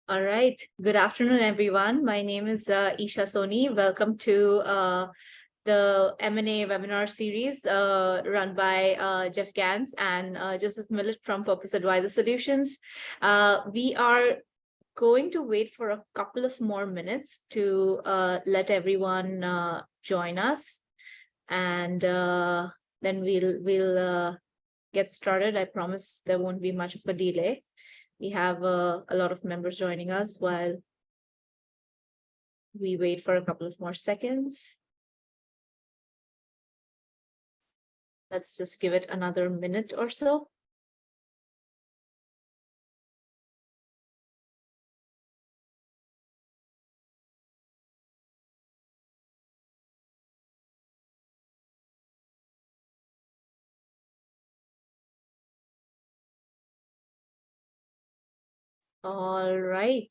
All right. Good afternoon, everyone. My name is Isha Soni. Welcome to the M&A webinar series run by Jeff Gans and Joseph Millett from Purpose Advisor Solutions. We are going to wait for a couple of more minutes to let everyone join us, and then we'll get started. I promise there won't be much of a delay. We have a lot of members joining us while we wait for a couple of more seconds. Let's just give it another minute or so. All right.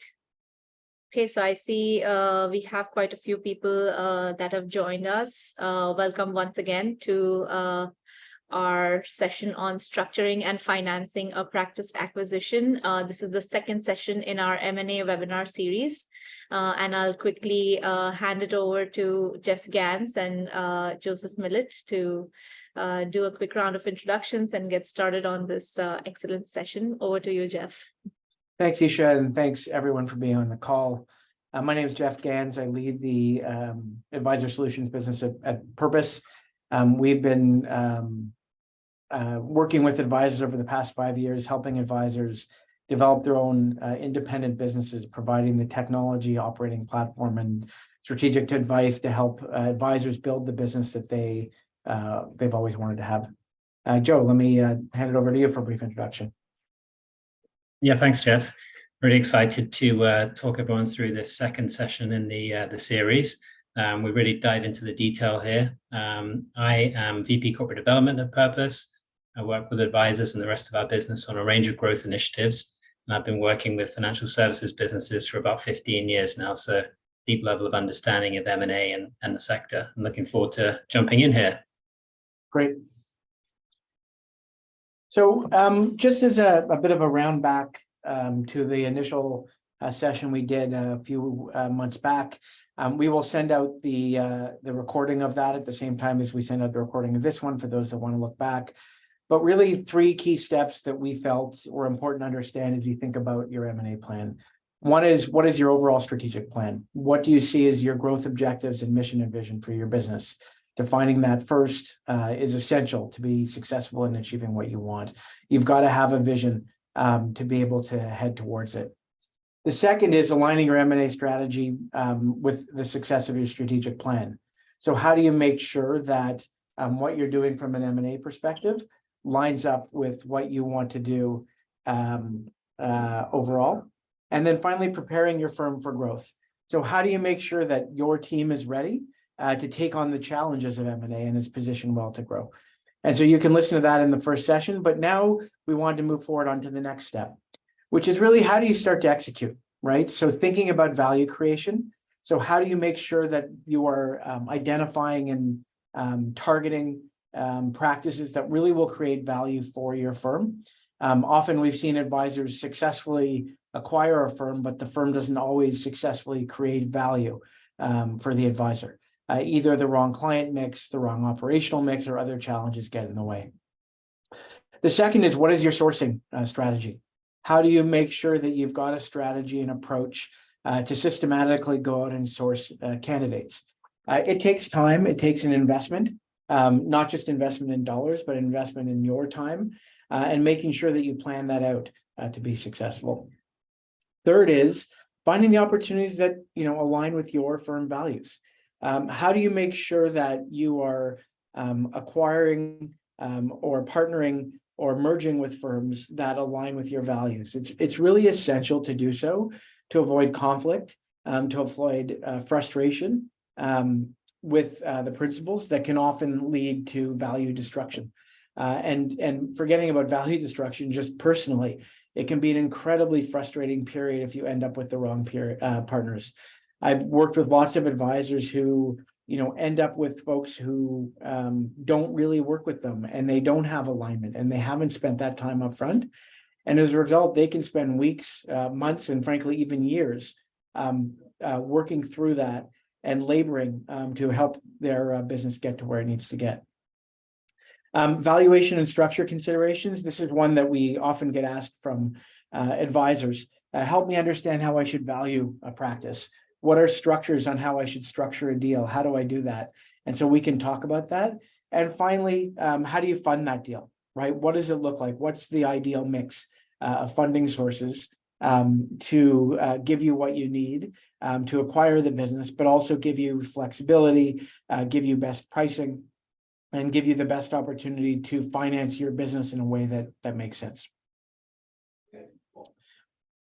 Okay, so I see we have quite a few people that have joined us. Welcome once again to our session on structuring and financing a practice acquisition. This is the second session in our M&A webinar series. And I'll quickly hand it over to Jeff Gans and Joseph Millett to do a quick round of introductions and get started on this excellent session. Over to you, Jeff. Thanks, Isha, and thanks everyone for being on the call. My name is Jeff Gans. I lead the Advisor Solutions business at Purpose. We've been working with advisors over the past 5 years, helping advisors develop their own independent businesses, providing the technology, operating platform, and strategic advice to help advisors build the business that they've always wanted to have. Joe, let me hand it over to you for a brief introduction. Yeah, thanks, Jeff. Really excited to talk everyone through this second session in the series. We really dive into the detail here. I am VP Corporate Development at Purpose. I work with advisors and the rest of our business on a range of growth initiatives. And I've been working with financial services businesses for about 15 years now, so deep level of understanding of M&A and the sector. I'm looking forward to jumping in here. Great. So just as a bit of a round back to the initial session we did a few months back, we will send out the recording of that at the same time as we send out the recording of this one for those that want to look back. But really 3 key steps that we felt were important to understand as you think about your M&A plan. One is, what is your overall strategic plan? What do you see as your growth objectives and mission and vision for your business? Defining that first is essential to be successful in achieving what you want. You've got to have a vision to be able to head towards it. The second is aligning your M&A strategy with the success of your strategic plan. So how do you make sure that what you're doing from an M&A perspective lines up with what you want to do overall? And then finally, preparing your firm for growth. So how do you make sure that your team is ready to take on the challenges of M&A and is positioned well to grow? And so you can listen to that in the first session, but now we want to move forward onto the next step, which is really, how do you start to execute, right? So thinking about value creation. So how do you make sure that you are identifying and targeting practices that really will create value for your firm? Often we've seen advisors successfully acquire a firm, but the firm doesn't always successfully create value for the advisor. Either the wrong client mix, the wrong operational mix, or other challenges get in the way. The second is, what is your sourcing strategy? How do you make sure that you've got a strategy and approach to systematically go out and source candidates? It takes time, it takes an investment, not just investment in dollars, but investment in your time, and making sure that you plan that out to be successful. Third is finding the opportunities that align with your firm values. How do you make sure that you are acquiring or partnering or merging with firms that align with your values? It's really essential to do so to avoid conflict, to avoid frustration with the principles that can often lead to value destruction. And forgetting about value destruction, just personally, it can be an incredibly frustrating period if you end up with the wrong partners. I've worked with lots of advisors who, end up with folks who don't really work with them, and they don't have alignment, and they haven't spent that time up front. And as a result, they can spend weeks, months, and frankly, even years working through that and laboring to help their business get to where it needs to get. Valuation and structure considerations. This is one that we often get asked from advisors. Help me understand how I should value a practice. What are structures on how I should structure a deal? How do I do that? And so we can talk about that. And finally, how do you fund that deal, right? What does it look like? What's the ideal mix of funding sources to give you what you need to acquire the business, but also give you flexibility, give you best pricing, and give you the best opportunity to finance your business in a way that makes sense.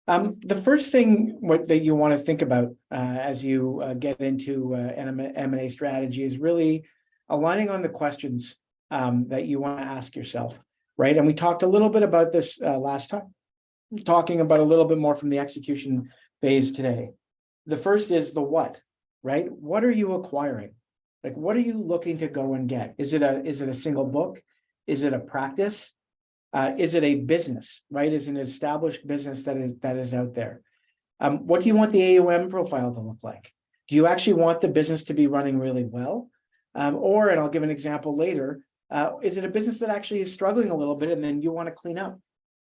The first thing that you want to think about as you get into an M&A strategy is really aligning on the questions that you want to ask yourself, right? And we talked a little bit about this last time, talking about a little bit more from the execution phase today. The first is the what, right? What are you acquiring? Like, what are you looking to go and get? Is it a single book? Is it a practice? Is it a business, right? Is it an established business that is out there? What do you want the AUM profile to look like? Do you actually want the business to be running really well? Or, and I'll give an example later, is it a business that actually is struggling a little bit and then you want to clean up?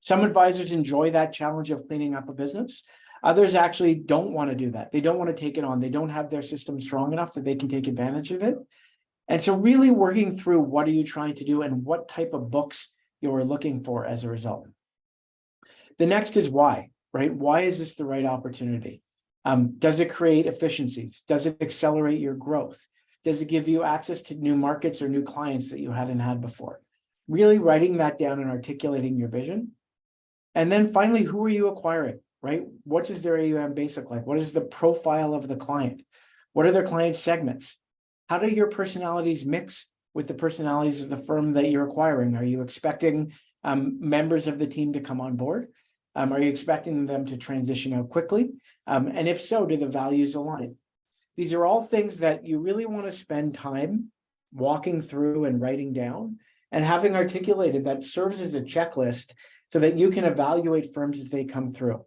Some advisors enjoy that challenge of cleaning up a business. Others actually don't want to do that. They don't want to take it on. They don't have their system strong enough that they can take advantage of it. And so really working through what are you trying to do and what type of books you're looking for as a result. The next is why, right? Why is this the right opportunity? Does it create efficiencies? Does it accelerate your growth? Does it give you access to new markets or new clients that you hadn't had before? Really writing that down and articulating your vision. And then finally, who are you acquiring, right? What is their AUM base look like? What is the profile of the client? What are their client segments? How do your personalities mix with the personalities of the firm that you're acquiring? Are you expecting members of the team to come on board? Are you expecting them to transition out quickly? And if so, do the values align? These are all things that you really want to spend time walking through and writing down and having articulated that serves as a checklist so that you can evaluate firms as they come through.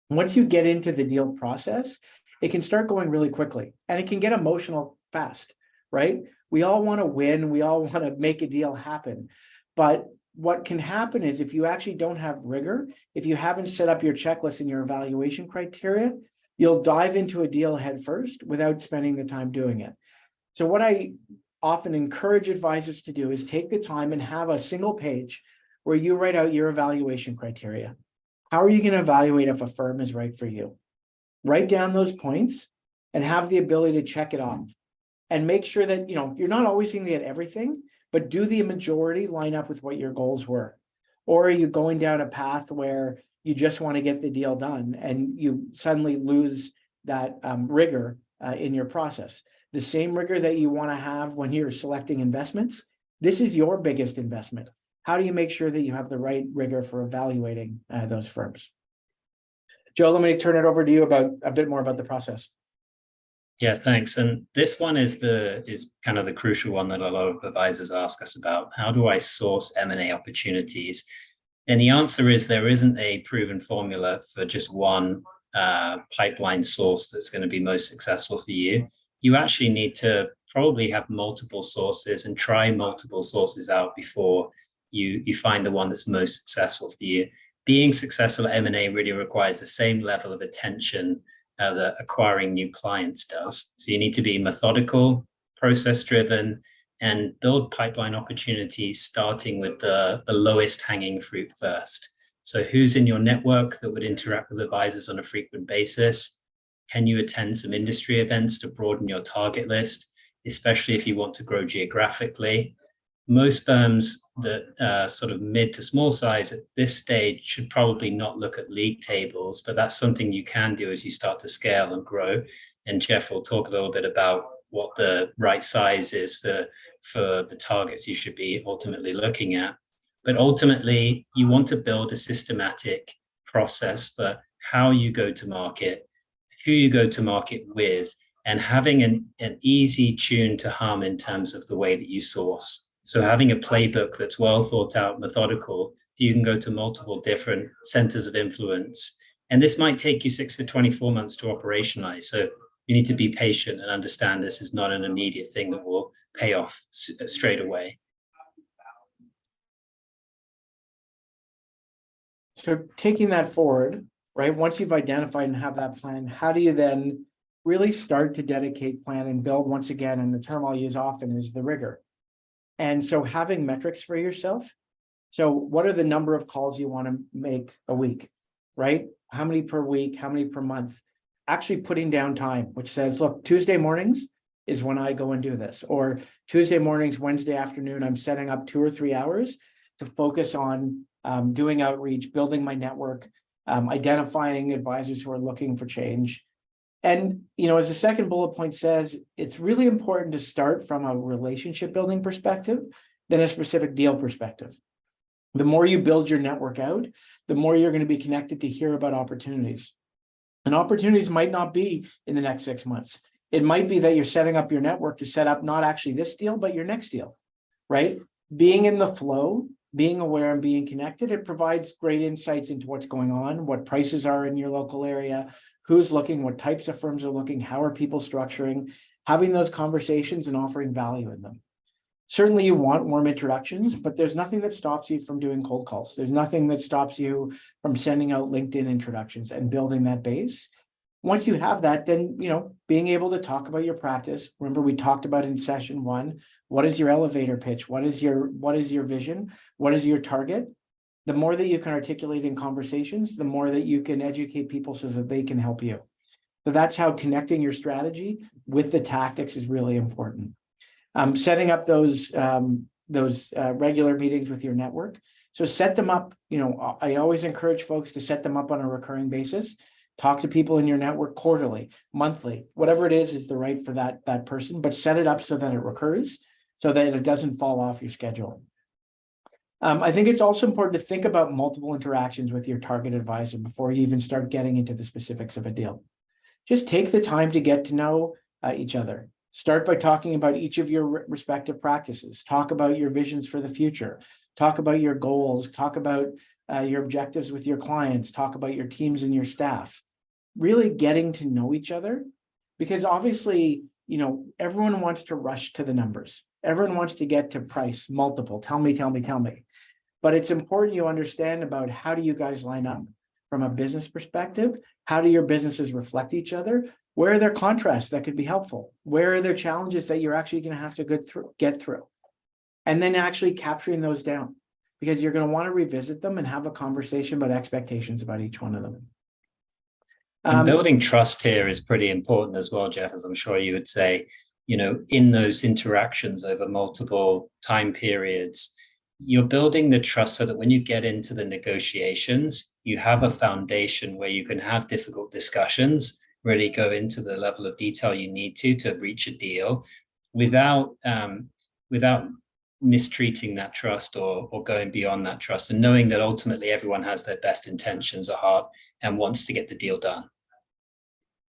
Once you get into the deal process, it can start going really quickly and it can get emotional fast, right? We all want to win. We all want to make a deal happen. But what can happen is if you actually don't have rigor, if you haven't set up your checklist and your evaluation criteria, you'll dive into a deal head first without spending the time doing it. So what I often encourage advisors to do is take the time and have a single page where you write out your evaluation criteria. How are you going to evaluate if a firm is right for you? Write down those points and have the ability to check it off and make sure that, you're not always going to get everything, but do the majority line up with what your goals were? Or are you going down a path where you just want to get the deal done and you suddenly lose that rigor in your process? The same rigor that you want to have when you're selecting investments, this is your biggest investment. How do you make sure that you have the right rigor for evaluating those firms? Joe, let me turn it over to you about a bit more about the process. Yeah, thanks. And this one is kind of the crucial one that a lot of advisors ask us about. How do I source M&A opportunities? And the answer is there isn't a proven formula for just one pipeline source that's going to be most successful for you. You actually need to probably have multiple sources and try multiple sources out before you find the one that's most successful for you. Being successful at M&A really requires the same level of attention that acquiring new clients does. So you need to be methodical, process-driven, and build pipeline opportunities starting with the lowest hanging fruit first. So who's in your network that would interact with advisors on a frequent basis? Can you attend some industry events to broaden your target list, especially if you want to grow geographically? Most firms that sort of mid to small size at this stage should probably not look at league tables, but that's something you can do as you start to scale and grow. And Jeff will talk a little bit about what the right size is for the targets you should be ultimately looking at. But ultimately, you want to build a systematic process for how you go to market, who you go to market with, and having an easy tune to hum in terms of the way that you source. So having a playbook that's well thought out, methodical, you can go to multiple different centers of influence. And this might take you 6 to 24 months to operationalize. So you need to be patient and understand this is not an immediate thing that will pay off straight away. So taking that forward, right, once you've identified and have that plan, how do you then really start to dedicate, plan, and build once again? And the term I'll use often is the rigor. And so having metrics for yourself. So what are the number of calls you want to make a week, right? How many per week? How many per month? Actually putting down time, which says, look, Tuesday mornings is when I go and do this, or Tuesday mornings, Wednesday afternoon, I'm setting up 2 or 3 hours to focus on doing outreach, building my network, identifying advisors who are looking for change. And, as the second bullet point says, it's really important to start from a relationship building perspective than a specific deal perspective. The more you build your network out, the more you're going to be connected to hear about opportunities. And opportunities might not be in the next 6 months. It might be that you're setting up your network to set up not actually this deal, but your next deal, right? Being in the flow, being aware and being connected, it provides great insights into what's going on, what prices are in your local area, who's looking, what types of firms are looking, how are people structuring, having those conversations and offering value in them. Certainly you want warm introductions, but there's nothing that stops you from doing cold calls. There's nothing that stops you from sending out LinkedIn introductions and building that base. Once you have that, then, being able to talk about your practice. Remember, we talked about in session 1, what is your elevator pitch? What is your vision? What is your target? The more that you can articulate in conversations, the more that you can educate people so that they can help you. So that's how connecting your strategy with the tactics is really important. Setting up those regular meetings with your network. So set them up. I always encourage folks to set them up on a recurring basis. Talk to people in your network quarterly, monthly, whatever it is the right for that person, but set it up so that it recurs, so that it doesn't fall off your schedule. I think it's also important to think about multiple interactions with your target advisor before you even start getting into the specifics of a deal. Just take the time to get to know each other. Start by talking about each of your respective practices. Talk about your visions for the future. Talk about your goals. Talk about your objectives with your clients. Talk about your teams and your staff. Really getting to know each other, because obviously, everyone wants to rush to the numbers. Everyone wants to get to price, multiple, tell me. But it's important you understand about how do you guys line up from a business perspective? How do your businesses reflect each other? Where are there contrasts that could be helpful? Where are there challenges that you're actually going to have to get through? And then actually capturing those down, because you're going to want to revisit them and have a conversation about expectations about each one of them. And building trust here is pretty important as well, Jeff, as I'm sure you would say, in those interactions over multiple time periods, you're building the trust so that when you get into the negotiations, you have a foundation where you can have difficult discussions, really go into the level of detail you need to reach a deal without mistreating that trust or going beyond that trust, and knowing that ultimately everyone has their best intentions at heart and wants to get the deal done.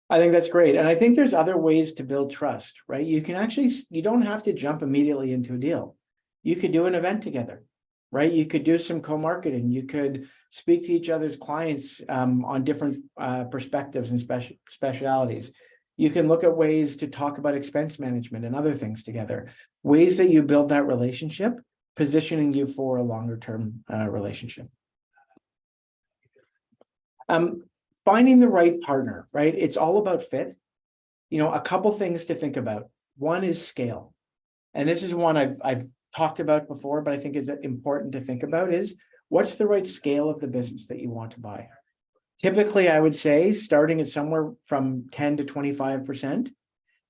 I think that's great. And I think there's other ways to build trust, right? You don't have to jump immediately into a deal. You could do an event together, right? You could do some co-marketing. You could speak to each other's clients on different perspectives and specialities. You can look at ways to talk about expense management and other things together, ways that you build that relationship, positioning you for a longer term relationship. Finding the right partner, right? It's all about fit. A couple things to think about. One is scale. And this is one I've talked about before, but I think is important to think about is what's the right scale of the business that you want to buy? Typically, I would say starting at somewhere from 10 to 25%,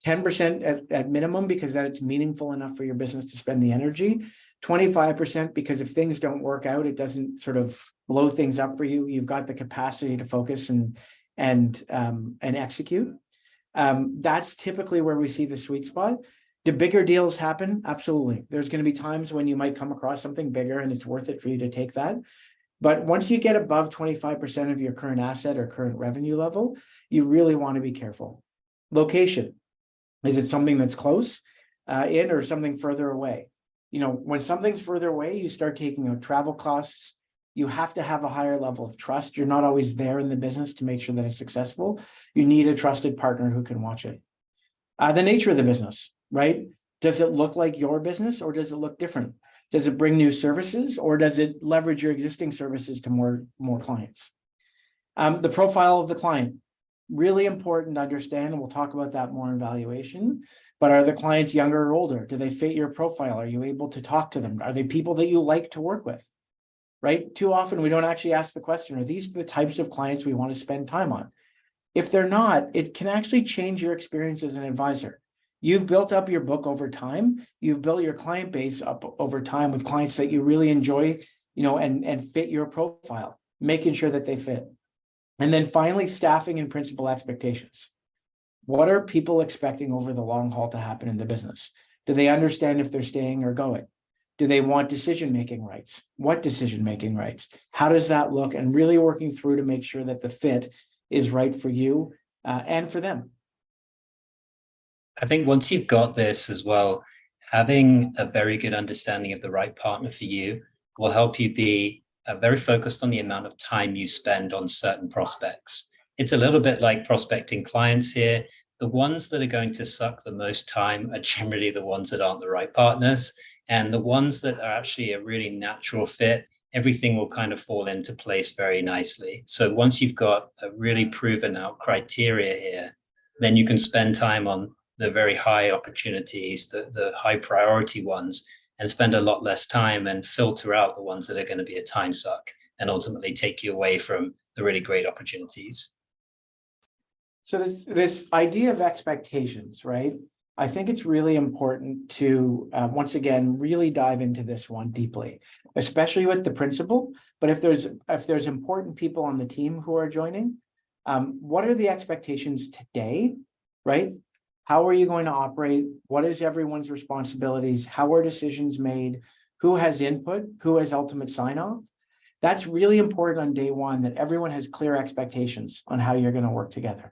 10% at minimum, because then it's meaningful enough for your business to spend the energy. 25% because if things don't work out, it doesn't sort of blow things up for you. You've got the capacity to focus and execute. That's typically where we see the sweet spot. Do bigger deals happen? Absolutely. There's going to be times when you might come across something bigger and it's worth it for you to take that. But once you get above 25% of your current asset or current revenue level, you really want to be careful. Location. Is it something that's close in or something further away? When something's further away, you start taking out travel costs, You have to have a higher level of trust. You're not always there in the business to make sure that it's successful. You need a trusted partner who can watch it. The nature of the business, right? Does it look like your business or does it look different? Does it bring new services or does it leverage your existing services to more clients? The profile of the client, really important to understand, and we'll talk about that more in valuation. But are the clients younger or older? Do they fit your profile? Are you able to talk to them? Are they people that you like to work with? Right? Too often we don't actually ask the question, are these the types of clients we want to spend time on? If they're not, it can actually change your experience as an advisor. You've built up your book over time. You've built your client base up over time with clients that you really enjoy, and fit your profile, making sure that they fit. And then finally, staffing and principal expectations. What are people expecting over the long haul to happen in the business? Do they understand if they're staying or going? Do they want decision-making rights? What decision-making rights? How does that look? And really working through to make sure that the fit is right for you and for them. I think once you've got this as well, having a very good understanding of the right partner for you will help you be very focused on the amount of time you spend on certain prospects. It's a little bit like prospecting clients here. The ones that are going to suck the most time are generally the ones that aren't the right partners. And the ones that are actually a really natural fit, everything will kind of fall into place very nicely. So once you've got a really proven out criteria here, then you can spend time on the very high opportunities, the high priority ones, and spend a lot less time and filter out the ones that are going to be a time suck and ultimately take you away from the really great opportunities. So this idea of expectations, right? I think it's really important to, once again, really dive into this one deeply, especially with the principal. But if there's important people on the team who are joining, what are the expectations today, right? How are you going to operate? What is everyone's responsibilities? How are decisions made? Who has input? Who has ultimate sign-off? That's really important on day one, that everyone has clear expectations on how you're going to work together.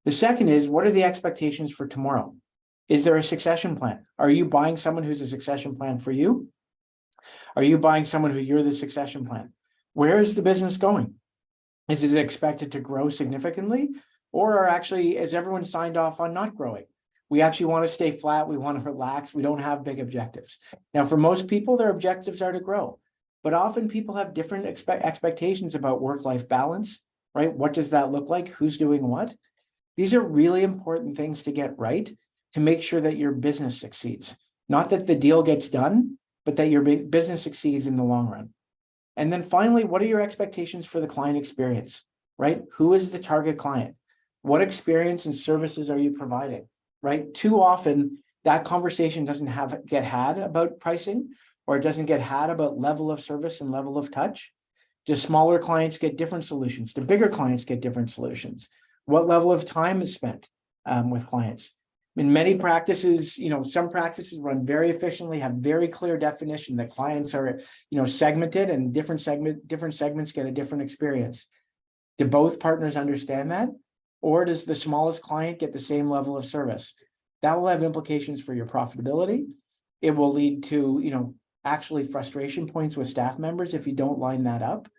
The second is, what are the expectations for tomorrow? Is there a succession plan? Are you buying someone who's a succession plan for you? Are you buying someone who you're the succession plan? Where is the business going? Is it expected to grow significantly? Or is everyone signed off on not growing? We actually want to stay flat. We want to relax. We don't have big objectives. Now, for most people, their objectives are to grow. But often people have different expectations about work-life balance, right? What does that look like? Who's doing what? These are really important things to get right to make sure that your business succeeds. Not that the deal gets done, but that your business succeeds in the long run. And then finally, what are your expectations for the client experience, right? Who is the target client? What experience and services are you providing, right? Too often, that conversation doesn't get had about pricing, or it doesn't get had about level of service and level of touch. Do smaller clients get different solutions? Do bigger clients get different solutions? What level of time is spent with clients? In many practices, some practices run very efficiently, have very clear definition that clients are, segmented, and different segments get a different experience. Do both partners understand that? Or does the smallest client get the same level of service? That will have implications for your profitability. It will lead to, actually frustration points with staff members if you don't line that up.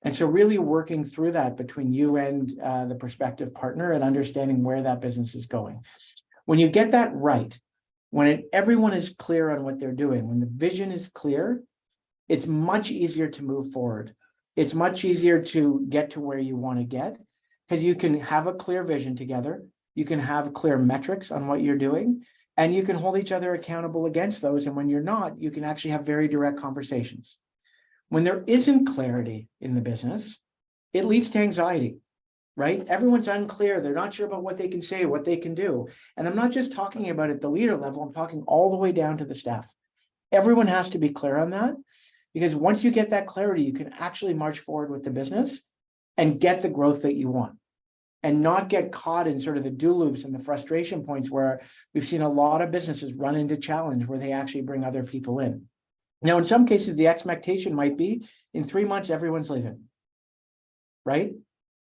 And so really working through that between you and the prospective partner and understanding where that business is going. When you get that right, when everyone is clear on what they're doing, when the vision is clear, it's much easier to move forward. It's much easier to get to where you want to get, because you can have a clear vision together. You can have clear metrics on what you're doing, and you can hold each other accountable against those. And when you're not, you can actually have very direct conversations. When there isn't clarity in the business, it leads to anxiety, right? Everyone's unclear. They're not sure about what they can say, what they can do. And I'm not just talking about at the leader level, I'm talking all the way down to the staff. Everyone has to be clear on that, because once you get that clarity, you can actually march forward with the business and get the growth that you want, and not get caught in sort of the do loops and the frustration points where we've seen a lot of businesses run into challenge where they actually bring other people in. Now, in some cases, the expectation might be in 3 months, everyone's leaving, right?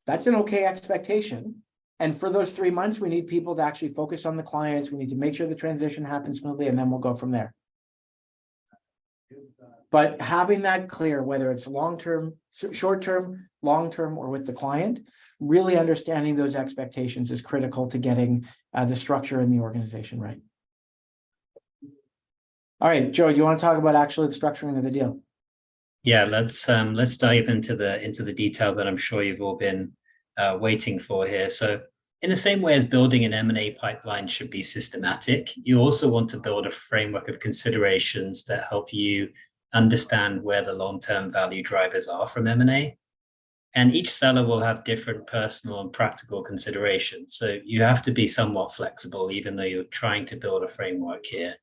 That's an okay expectation. And for those 3 months, we need people to actually focus on the clients. We need to make sure the transition happens smoothly, and then we'll go from there. But having that clear, whether it's long-term, short-term, long-term, or with the client, really understanding those expectations is critical to getting the structure in the organization right. All right, Joe, do you want to talk about actually the structuring of the deal? Yeah, let's dive into the detail that I'm sure you've all been waiting for here. So in the same way as building an M&A pipeline should be systematic, you also want to build a framework of considerations that help you understand where the long-term value drivers are from M&A. And each seller will have different personal and practical considerations. So you have to be somewhat flexible, even though you're trying to build a framework here.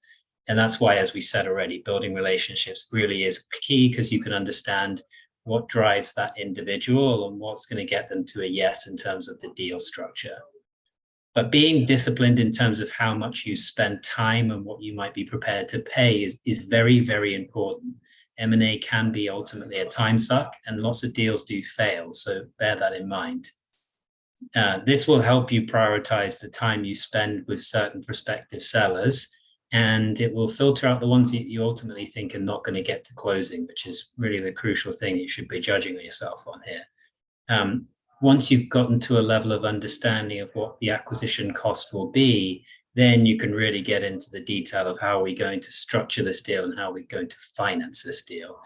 And that's why, as we said already, building relationships really is key, because you can understand what drives that individual and what's going to get them to a yes in terms of the deal structure. But being disciplined in terms of how much you spend time and what you might be prepared to pay is very, very important. M&A can be ultimately a time suck, and lots of deals do fail, so bear that in mind. This will help you prioritize the time you spend with certain prospective sellers, and it will filter out the ones that you ultimately think are not going to get to closing, which is really the crucial thing you should be judging yourself on here. Once you've gotten to a level of understanding of what the acquisition cost will be, then you can really get into the detail of how we're going to structure this deal and how we're going to finance this deal.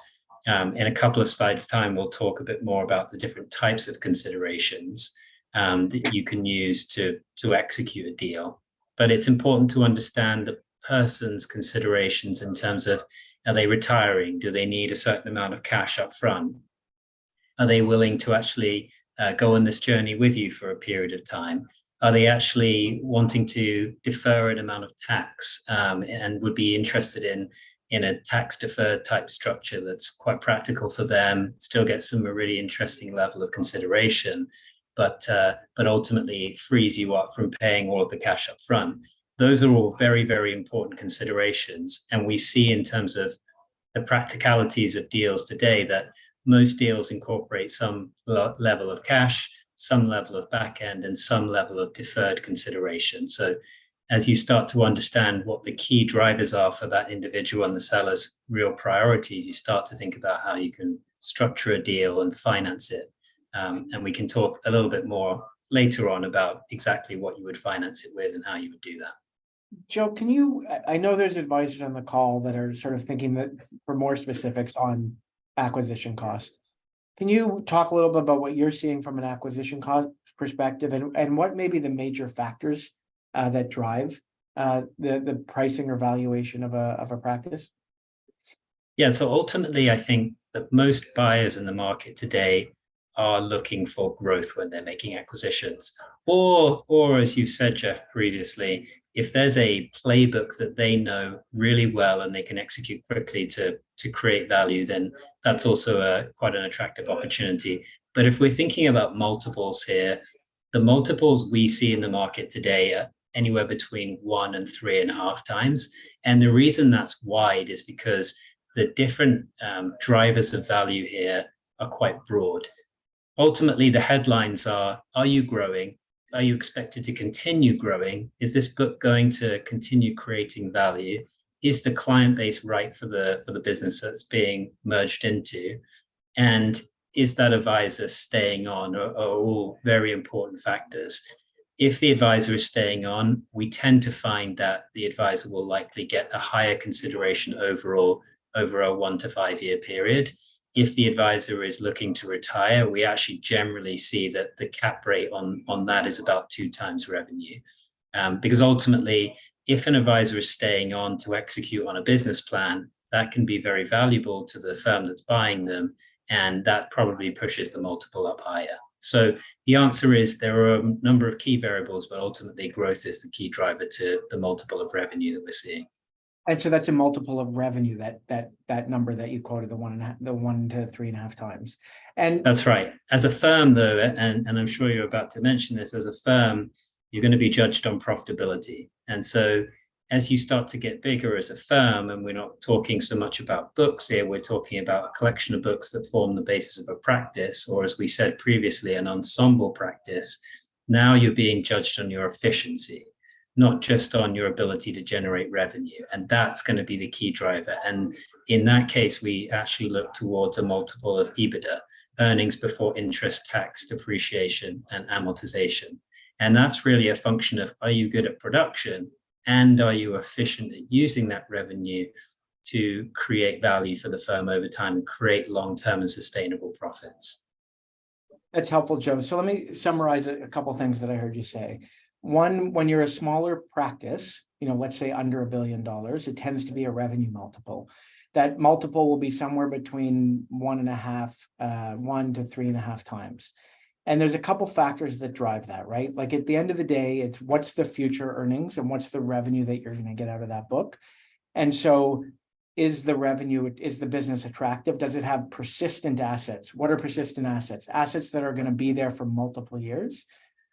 In a couple of slides' time, we'll talk a bit more about the different types of considerations that you can use to execute a deal. But it's important to understand the person's considerations in terms of, are they retiring? Do they need a certain amount of cash up front? Are they willing to actually go on this journey with you for a period of time? Are they actually wanting to defer an amount of tax and would be interested in a tax deferred type structure that's quite practical for them, still gets them a really interesting level of consideration, but ultimately frees you up from paying all of the cash up front? Those are all very, very important considerations. And we see in terms of the practicalities of deals today that most deals incorporate some level of cash, some level of back end, and some level of deferred consideration. So as you start to understand what the key drivers are for that individual and the seller's real priorities, you start to think about how you can structure a deal and finance it. And we can talk a little bit more later on about exactly what you would finance it with and how you would do that. Joe, I know there's advisors on the call that are sort of thinking that for more specifics on acquisition cost. Can you talk a little bit about what you're seeing from an acquisition cost perspective, and what may be the major factors that drive the pricing or valuation of a practice? Yeah, so ultimately, I think that most buyers in the market today are looking for growth when they're making acquisitions, or as you said, Jeff, previously, if there's a playbook that they know really well and they can execute quickly to create value, then that's also quite an attractive opportunity. But if we're thinking about multiples here, the multiples we see in the market today are anywhere between 1 and 3.5 times. And the reason that's wide is because the different drivers of value here are quite broad. Ultimately, the headlines are you growing? Are you expected to continue growing? Is this book going to continue creating value? Is the client base right for the business that's being merged into? And is that advisor staying on? Are all very important factors. If the advisor is staying on, we tend to find that the advisor will likely get a higher consideration overall over a 1 to 5 year period. If the advisor is looking to retire, we actually generally see that the cap rate on that is about 2 times revenue. Because ultimately, if an advisor is staying on to execute on a business plan, that can be very valuable to the firm that's buying them, and that probably pushes the multiple up higher. So the answer is there are a number of key variables, but ultimately growth is the key driver to the multiple of revenue that we're seeing. And so that's a multiple of revenue, that number that you quoted, the 1 to 3.5 times. And that's right. As a firm, though, and I'm sure you're about to mention this, as a firm, you're going to be judged on profitability. And so as you start to get bigger as a firm, and we're not talking so much about books here, we're talking about a collection of books that form the basis of a practice, or as we said previously, an ensemble practice. Now you're being judged on your efficiency. not just on your ability to generate revenue. And that's going to be the key driver. And in that case, we actually look towards a multiple of EBITDA, earnings before interest, tax, depreciation, and amortization. And that's really a function of, are you good at production, and are you efficient at using that revenue to create value for the firm over time and create long-term and sustainable profits? That's helpful, Joe. So let me summarize a couple things that I heard you say. One, when you're a smaller practice, let's say under $1 billion, it tends to be a revenue multiple. That multiple will be somewhere between 1 to 3.5 times. And there's a couple factors that drive that, right? Like at the end of the day, it's what's the future earnings and what's the revenue that you're going to get out of that book. And so is the business attractive? Does it have persistent assets? What are persistent assets? Assets that are going to be there for multiple years.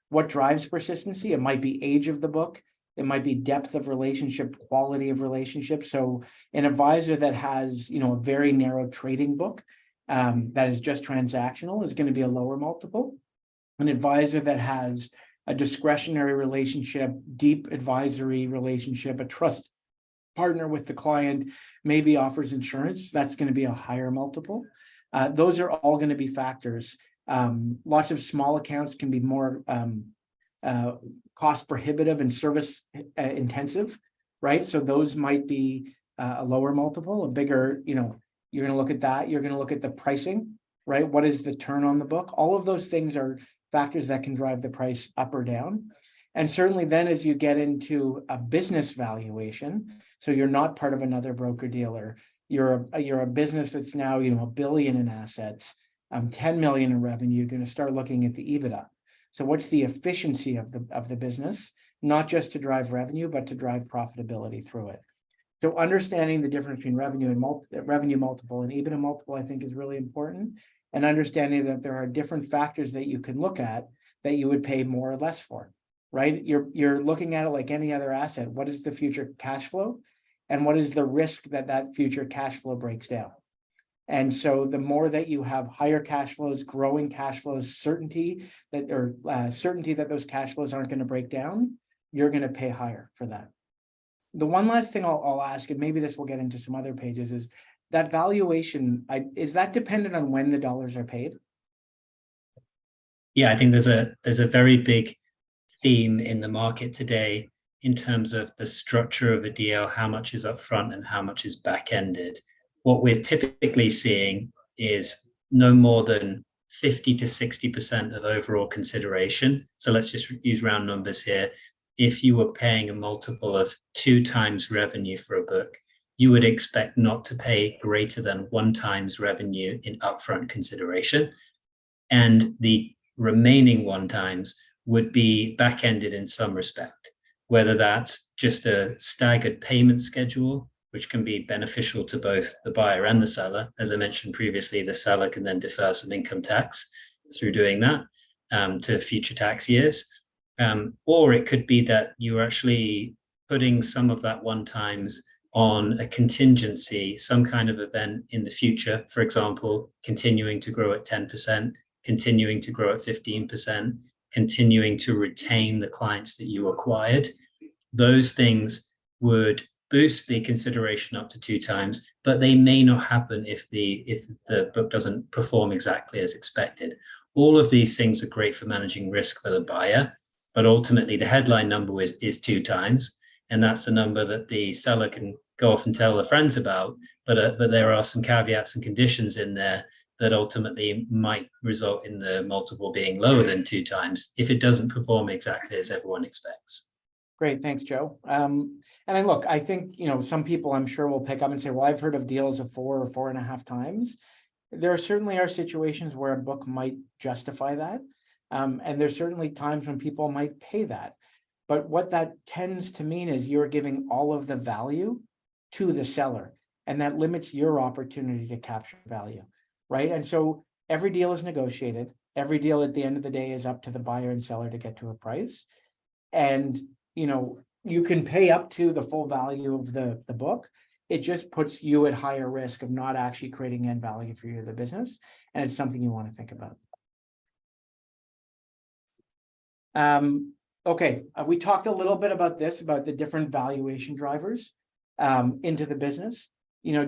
What drives persistency? It might be age of the book. It might be depth of relationship, quality of relationship. So an advisor that has, a very narrow trading book that is just transactional is going to be a lower multiple. An advisor that has a discretionary relationship, deep advisory relationship, a trust partner with the client, maybe offers insurance, that's going to be a higher multiple. Those are all going to be factors. Lots of small accounts can be more cost prohibitive and service intensive, right? So those might be a lower multiple. A bigger, you're going to look at that. You're going to look at the pricing, right? What is the turn on the book? All of those things are factors that can drive the price up or down. And certainly then as you get into a business valuation, so you're not part of another broker dealer, you're a business that's now, $1 billion in assets, 10 million in revenue, you're going to start looking at the EBITDA. So what's the efficiency of the business, not just to drive revenue, but to drive profitability through it. So understanding the difference between revenue multiple and EBITDA multiple, I think is really important. And understanding that there are different factors that you can look at that you would pay more or less for. Right? You're looking at it like any other asset. What is the future cash flow? And what is the risk that future cash flow breaks down? And so the more that you have higher cash flows, growing cash flows, certainty that those cash flows aren't going to break down, you're going to pay higher for that. The one last thing I'll ask, and maybe this will get into some other pages, is that valuation, is that dependent on when the dollars are paid? Yeah, I think there's a very big theme in the market today in terms of the structure of a deal, how much is upfront and how much is back-ended. What we're typically seeing is no more than 50 to 60% of overall consideration. So let's just use round numbers here. If you were paying a multiple of 2 times revenue for a book, you would expect not to pay greater than 1 times revenue in upfront consideration. And the remaining 1 times would be back-ended in some respect, whether that's just a staggered payment schedule, which can be beneficial to both the buyer and the seller. As I mentioned previously, the seller can then defer some income tax through doing that to future tax years. Or it could be that you're actually putting some of that 1 times on a contingency, some kind of event in the future, for example, continuing to grow at 10%, continuing to grow at 15%, continuing to retain the clients that you acquired. Those things would boost the consideration up to 2 times, but they may not happen if the book doesn't perform exactly as expected. All of these things are great for managing risk for the buyer, but ultimately the headline number is 2 times, and that's the number that the seller can go off and tell their friends about. But there are some caveats and conditions in there that ultimately might result in the multiple being lower than 2 times if it doesn't perform exactly as everyone expects. Great, thanks, Joe. And then look, I think, some people I'm sure will pick up and say, well, I've heard of deals of 4 or 4.5 times. There certainly are situations where a book might justify that. And there's certainly times when people might pay that. But what that tends to mean is you're giving all of the value to the seller, and that limits your opportunity to capture value, right? And so every deal is negotiated. Every deal at the end of the day is up to the buyer and seller to get to a price. And, you can pay up to the full value of the book. It just puts you at higher risk of not actually creating end value for you, the business. And it's something you want to think about. Okay, we talked a little bit about this, about the different valuation drivers into the business.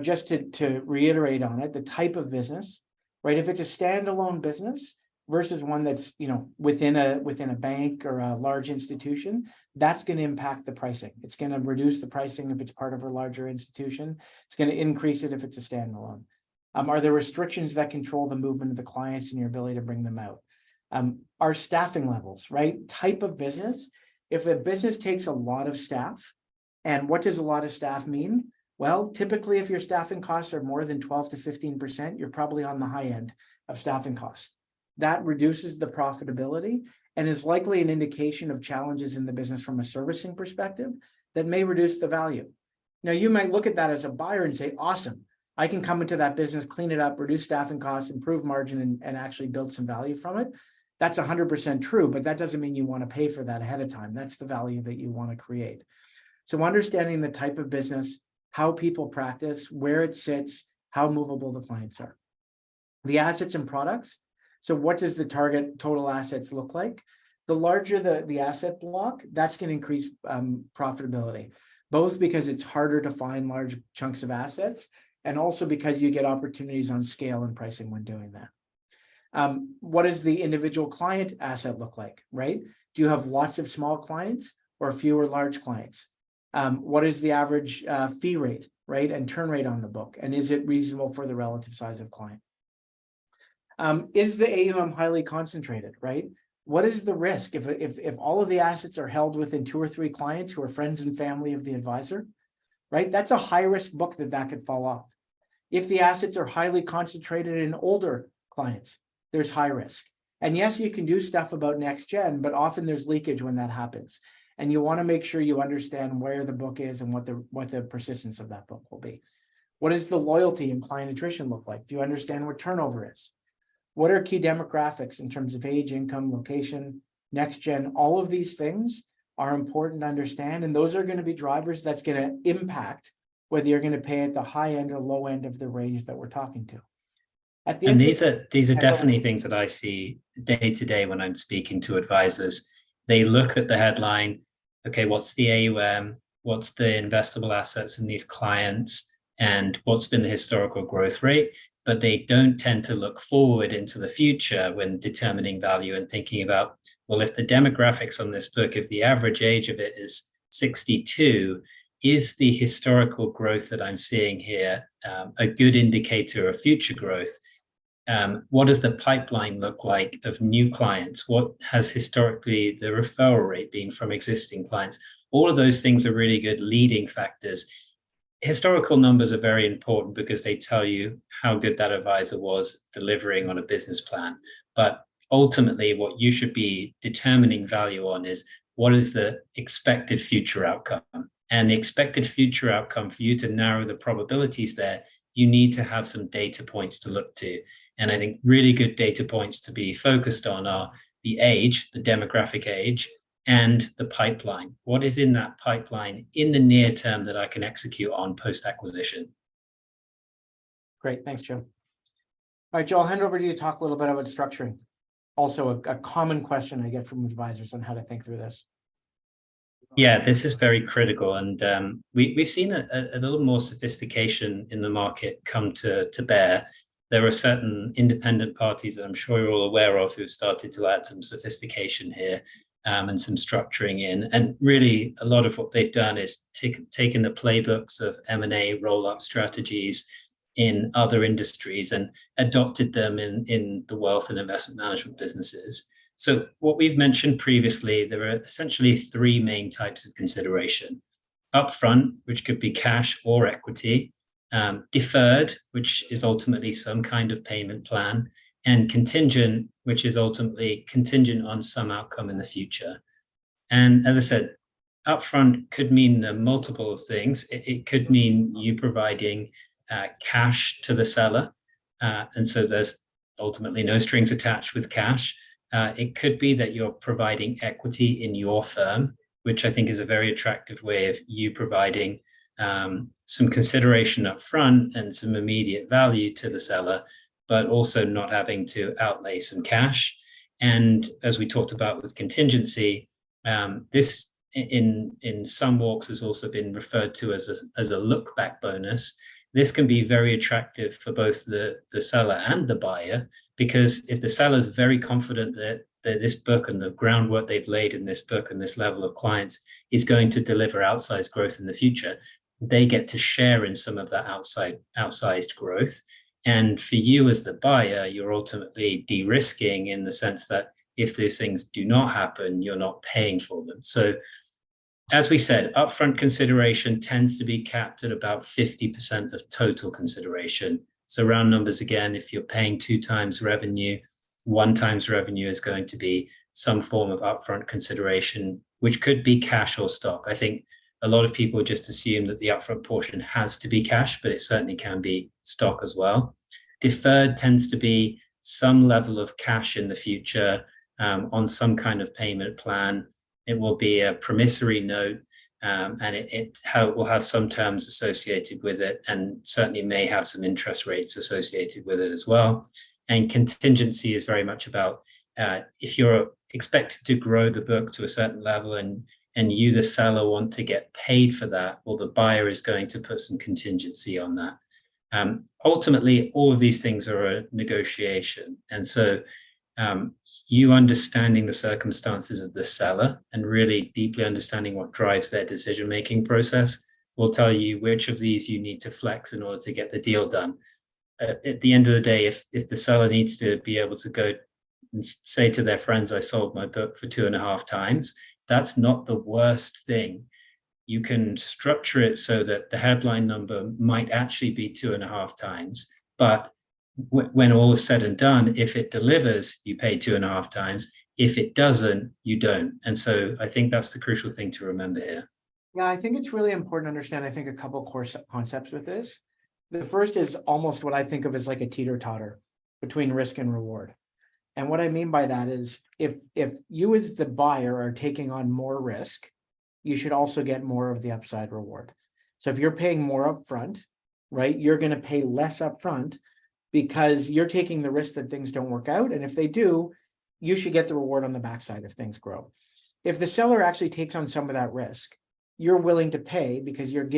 Just to reiterate on it, the type of business, right? If it's a standalone business versus one that's, within a bank or a large institution, that's going to impact the pricing. It's going to reduce the pricing if it's part of a larger institution. It's going to increase it if it's a standalone. Are there restrictions that control the movement of the clients and your ability to bring them out? Our staffing levels, right? Type of business. If a business takes a lot of staff, and what does a lot of staff mean? Well, typically, if your staffing costs are more than 12 to 15%, you're probably on the high end of staffing costs. That reduces the profitability and is likely an indication of challenges in the business from a servicing perspective that may reduce the value. Now, you might look at that as a buyer and say, awesome, I can come into that business, clean it up, reduce staffing costs, improve margin, and actually build some value from it. That's 100% true, but that doesn't mean you want to pay for that ahead of time. That's the value that you want to create. So understanding the type of business, how people practice, where it sits, how movable the clients are. The assets and products. So what does the target total assets look like? The larger the asset block, that's going to increase profitability, both because it's harder to find large chunks of assets and also because you get opportunities on scale and pricing when doing that. What does the individual client asset look like, right? Do you have lots of small clients or fewer large clients? What is the average fee rate, right, and turn rate on the book? And is it reasonable for the relative size of client? Is the AUM highly concentrated, right? What is the risk if all of the assets are held within 2 or 3 clients who are friends and family of the advisor, right? That's a high risk book that could fall off. If the assets are highly concentrated in older clients, there's high risk. And yes, you can do stuff about next gen, but often there's leakage when that happens. And you want to make sure you understand where the book is and what the persistence of that book will be. What does the loyalty and client attrition look like? Do you understand what turnover is? What are key demographics in terms of age, income, location, next gen? All of these things are important to understand. And those are going to be drivers that's going to impact whether you're going to pay at the high end or low end of the range that we're talking to. And these are definitely things that I see day to day when I'm speaking to advisors. They look at the headline, okay, what's the AUM, what's the investable assets in these clients, and what's been the historical growth rate, but they don't tend to look forward into the future when determining value and thinking about, well, if the demographics on this book, if the average age of it is 62, is the historical growth that I'm seeing here a good indicator of future growth? What does the pipeline look like of new clients? What has historically the referral rate been from existing clients? All of those things are really good leading factors. Historical numbers are very important because they tell you how good that advisor was delivering on a business plan. But ultimately, what you should be determining value on is what is the expected future outcome? And the expected future outcome, for you to narrow the probabilities there, you need to have some data points to look to. And I think really good data points to be focused on are the age, the demographic age, and the pipeline. What is in that pipeline in the near term that I can execute on post-acquisition? Great, thanks, Joe. All right, Joe, I'll hand over to you to talk a little bit about structuring. Also a common question I get from advisors on how to think through this. Yeah, this is very critical. And we've seen a little more sophistication in the market come to bear. There are certain independent parties that I'm sure you're all aware of who've started to add some sophistication here and some structuring in. And really, a lot of what they've done is taken the playbooks of M&A roll-up strategies in other industries and adopted them in the wealth and investment management businesses. So what we've mentioned previously, there are essentially 3 main types of consideration. Upfront, which could be cash or equity. Deferred, which is ultimately some kind of payment plan, and contingent, which is ultimately contingent on some outcome in the future. And as I said, upfront could mean multiple things. It could mean you providing cash to the seller. And so there's ultimately no strings attached with cash. It could be that you're providing equity in your firm, which I think is a very attractive way of you providing some consideration up front and some immediate value to the seller, but also not having to outlay some cash. And as we talked about with contingency, This in some walks has also been referred to as a look back bonus. This can be very attractive for both the seller and the buyer, because if the seller is very confident that this book and the groundwork they've laid in this book and this level of clients is going to deliver outsized growth in the future, they get to share in some of that outsized growth. And for you as the buyer, you're ultimately de-risking in the sense that if these things do not happen, you're not paying for them. So as we said, upfront consideration tends to be capped at about 50% of total consideration. So round numbers again, if you're paying 2 times revenue, 1 times revenue is going to be some form of upfront consideration, which could be cash or stock. I think a lot of people just assume that the upfront portion has to be cash, but it certainly can be stock as well. Deferred tends to be some level of cash in the future on some kind of payment plan. It will be a promissory note, and it will have some terms associated with it, and certainly may have some interest rates associated with it as well. And contingency is very much about if you're expected to grow the book to a certain level and you, the seller, want to get paid for that, well, the buyer is going to put some contingency on that. Ultimately, all of these things are a negotiation. And so you understanding the circumstances of the seller and really deeply understanding what drives their decision-making process will tell you which of these you need to flex in order to get the deal done. At the end of the day, if the seller needs to be able to go and say to their friends, I sold my book for 2.5 times, that's not the worst thing. You can structure it so that the headline number might actually be 2.5 times, but when all is said and done, if it delivers, you pay 2.5 times. If it doesn't, you don't. And so I think that's the crucial thing to remember here. Yeah, I think it's really important to understand, I think, a couple core concepts with this. The first is almost what I think of as like a teeter-totter between risk and reward. And what I mean by that is if you as the buyer are taking on more risk, you should also get more of the upside reward. So if you're paying more upfront, right, you're going to pay less upfront because you're taking the risk that things don't work out. And if they do, you should get the reward on the backside if things grow. If the seller actually takes on some of that risk, you're willing to pay because you're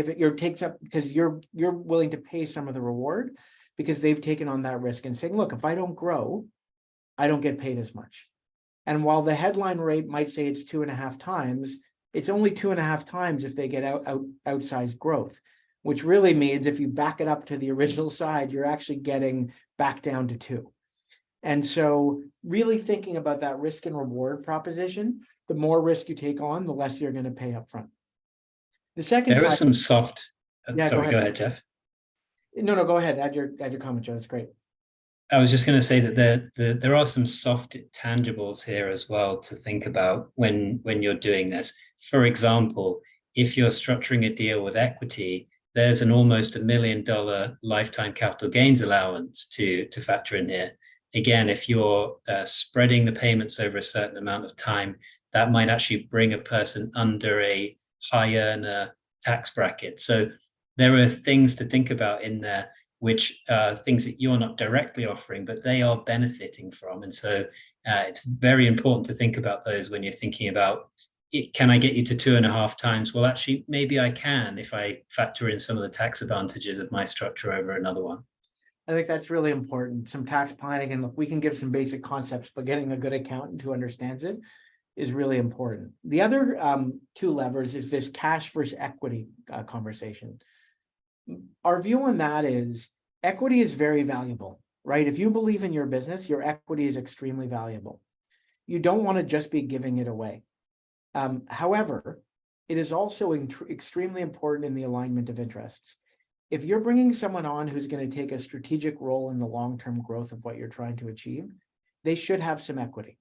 willing to pay some of the reward because they've taken on that risk and saying, look, if I don't grow, I don't get paid as much. And while the headline rate might say it's 2.5 times, it's only 2.5 times if they get outsized growth, which really means if you back it up to the original side, you're actually getting back down to 2. And so really thinking about that risk and reward proposition, the more risk you take on, the less you're going to pay up front. The second There are side, some soft. Yeah, sorry, go ahead, Jeff. No, go ahead. Add your comment, Joe. That's great. I was just going to say that there are some soft tangibles here as well to think about when you're doing this. For example, if you're structuring a deal with equity, there's an almost $1 million lifetime capital gains allowance to factor in here. Again, if you're spreading the payments over a certain amount of time, that might actually bring a person under a high earner tax bracket. So there are things to think about in there, which are things that you're not directly offering, but they are benefiting from. And so it's very important to think about those when you're thinking about, can I get you to 2.5 times? Well, actually, maybe I can if I factor in some of the tax advantages of my structure over another one. I think that's really important. Some tax planning, and look, we can give some basic concepts, but getting a good accountant who understands it is really important. The other 2 levers is this cash versus equity conversation. Our view on that is equity is very valuable, right? If you believe in your business, your equity is extremely valuable. You don't want to just be giving it away. However, it is also extremely important in the alignment of interests. If you're bringing someone on who's going to take a strategic role in the long-term growth of what you're trying to achieve, they should have some equity.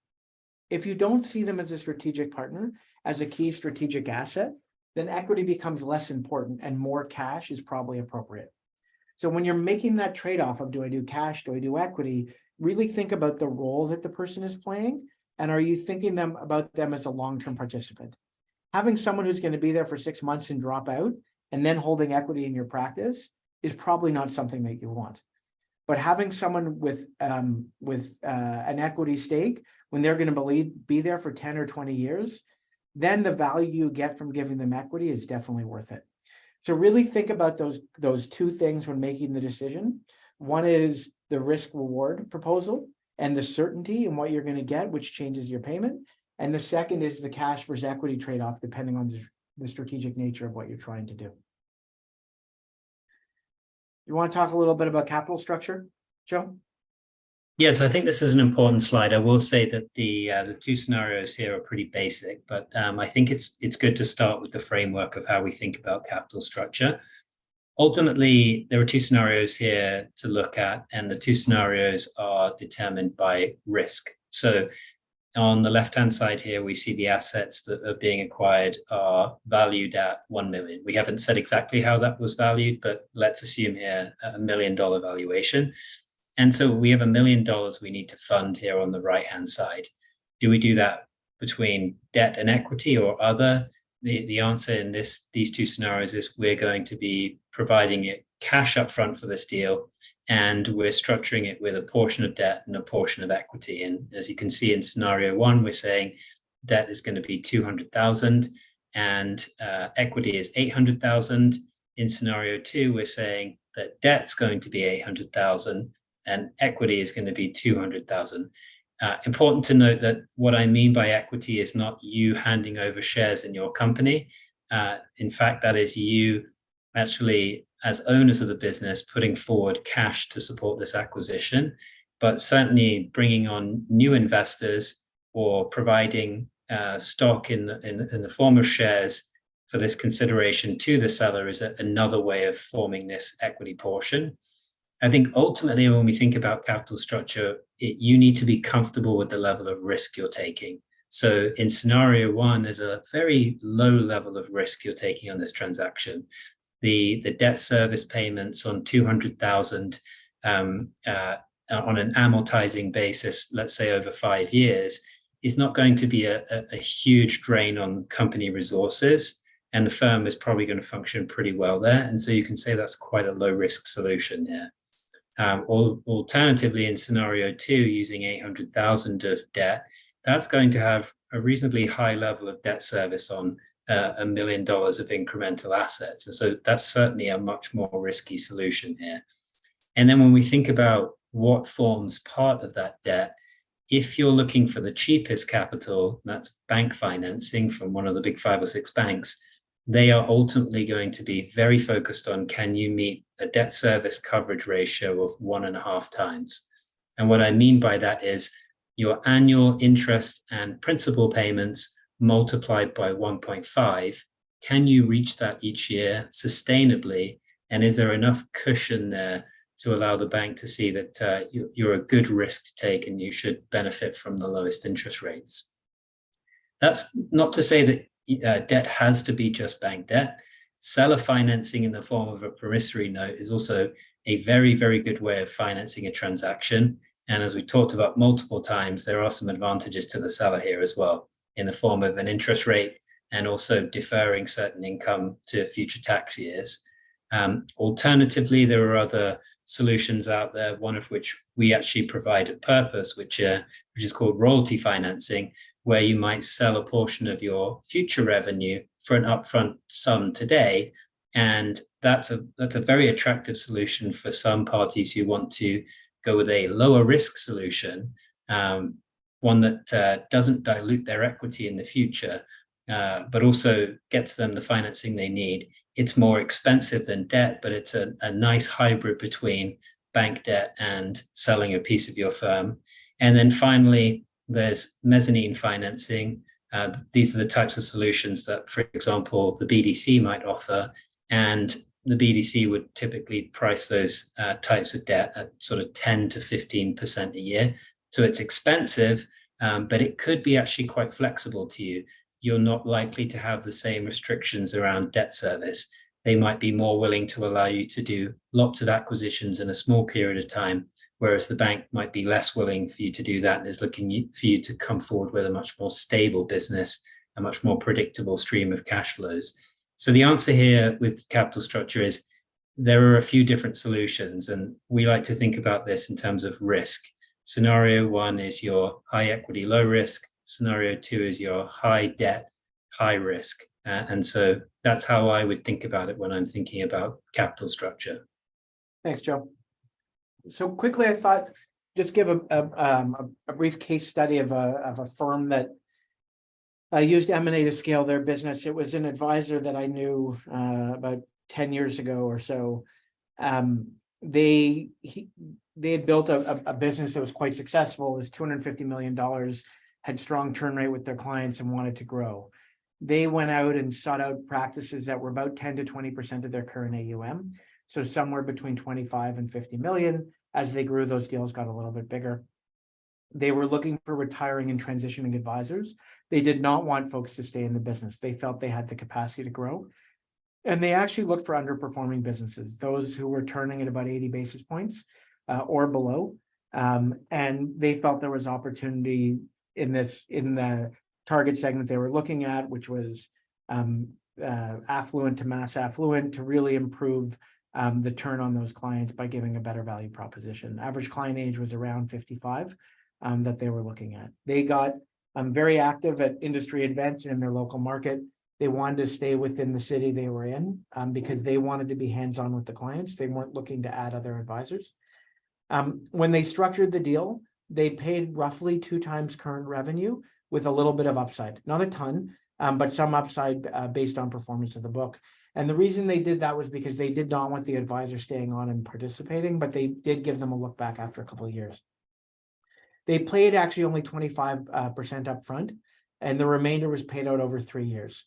If you don't see them as a strategic partner, as a key strategic asset, then equity becomes less important and more cash is probably appropriate. So when you're making that trade-off of do I do cash, do I do equity, really think about the role that the person is playing, and are you thinking about them as a long-term participant? Having someone who's going to be there for 6 months and drop out and then holding equity in your practice is probably not something that you want. But having someone with an equity stake when they're going to be there for 10 or 20 years, then the value you get from giving them equity is definitely worth it. So really think about those two things when making the decision. One is the risk reward proposal and the certainty in what you're going to get, which changes your payment. And the second is the cash versus equity trade-off, depending on the strategic nature of what you're trying to do. You want to talk a little bit about capital structure, Joe? Yes, I think this is an important slide. I will say that the two scenarios here are pretty basic, but I think it's good to start with the framework of how we think about capital structure. Ultimately, there are two scenarios here to look at, and the two scenarios are determined by risk. So on the left-hand side here, we see the assets that are being acquired are valued at 1 million. We haven't said exactly how that was valued, but let's assume here $1 million valuation. And so we have $1 million we need to fund here on the right-hand side. Do we do that between debt and equity or other? The answer in these two scenarios is we're going to be providing it cash upfront for this deal, and we're structuring it with a portion of debt and a portion of equity. And as you can see in scenario one, we're saying debt is going to be 200,000 and equity is 800,000. In scenario two, we're saying that debt's going to be 800,000 and equity is going to be 200,000. Important to note that what I mean by equity is not you handing over shares in your company. In fact, that is you actually, as owners of the business, putting forward cash to support this acquisition, but certainly bringing on new investors or providing stock in the form of shares for this consideration to the seller is another way of forming this equity portion. I think ultimately, when we think about capital structure, you need to be comfortable with the level of risk you're taking. So in scenario one, there's a very low level of risk you're taking on this transaction. The debt service payments on 200,000 on an amortizing basis, let's say over 5 years, is not going to be a huge drain on company resources. And the firm is probably going to function pretty well there. And so you can say that's quite a low risk solution here. Alternatively, in scenario two, using 800,000 of debt, that's going to have a reasonably high level of debt service on $1 million of incremental assets. And so that's certainly a much more risky solution here. And then when we think about what forms part of that debt, if you're looking for the cheapest capital, that's bank financing from one of the big 5 or 6 banks, they are ultimately going to be very focused on, can you meet a debt service coverage ratio of 1.5 times? And what I mean by that is your annual interest and principal payments multiplied by 1.5. Can you reach that each year sustainably? And is there enough cushion there to allow the bank to see that you're a good risk to take and you should benefit from the lowest interest rates? That's not to say that debt has to be just bank debt. Seller financing in the form of a promissory note is also a very, very good way of financing a transaction. And as we talked about multiple times, there are some advantages to the seller here as well, in the form of an interest rate and also deferring certain income to future tax years. Alternatively, there are other solutions out there, one of which we actually provide at Purpose, which is called royalty financing, where you might sell a portion of your future revenue for an upfront sum today. And that's a very attractive solution for some parties who want to go with a lower risk solution, one that doesn't dilute their equity in the future, but also gets them the financing they need. It's more expensive than debt, but it's a nice hybrid between bank debt and selling a piece of your firm. And then finally, there's mezzanine financing. These are the types of solutions that, for example, the BDC might offer, and the BDC would typically price those types of debt at sort of 10 to 15% a year. So it's expensive, but it could be actually quite flexible to you. You're not likely to have the same restrictions around debt service. They might be more willing to allow you to do lots of acquisitions in a small period of time, whereas the bank might be less willing for you to do that and is looking for you to come forward with a much more stable business, a much more predictable stream of cash flows. So the answer here with capital structure is there are a few different solutions, and we like to think about this in terms of risk. Scenario one is your high equity, low risk. Scenario two is your high debt, high risk. And so that's how I would think about it when I'm thinking about capital structure. Thanks, Joe. So quickly, I thought just give a brief case study of a firm that used M&A to scale their business. It was an advisor that I knew about 10 years ago or so. They had built a business that was quite successful. It was $250 million, had strong turn rate with their clients and wanted to grow. They went out and sought out practices that were about 10 to 20% of their current AUM. So somewhere between 25 and 50 million. As they grew, those deals got a little bit bigger. They were looking for retiring and transitioning advisors. They did not want folks to stay in the business. They felt they had the capacity to grow. And they actually looked for underperforming businesses, those who were turning at about 80 basis points or below. And they felt there was opportunity in the target segment they were looking at, which was affluent to mass affluent, to really improve the turn on those clients by giving a better value proposition. Average client age was around 55 that they were looking at. They got very active at industry events in their local market. They wanted to stay within the city they were in because they wanted to be hands-on with the clients. They weren't looking to add other advisors. When they structured the deal, they paid roughly 2 times current revenue with a little bit of upside, not a ton, but some upside based on performance of the book. And the reason they did that was because they did not want the advisor staying on and participating, but they did give them a look back after a couple of years. They paid actually only 25% upfront, and the remainder was paid out over 3 years.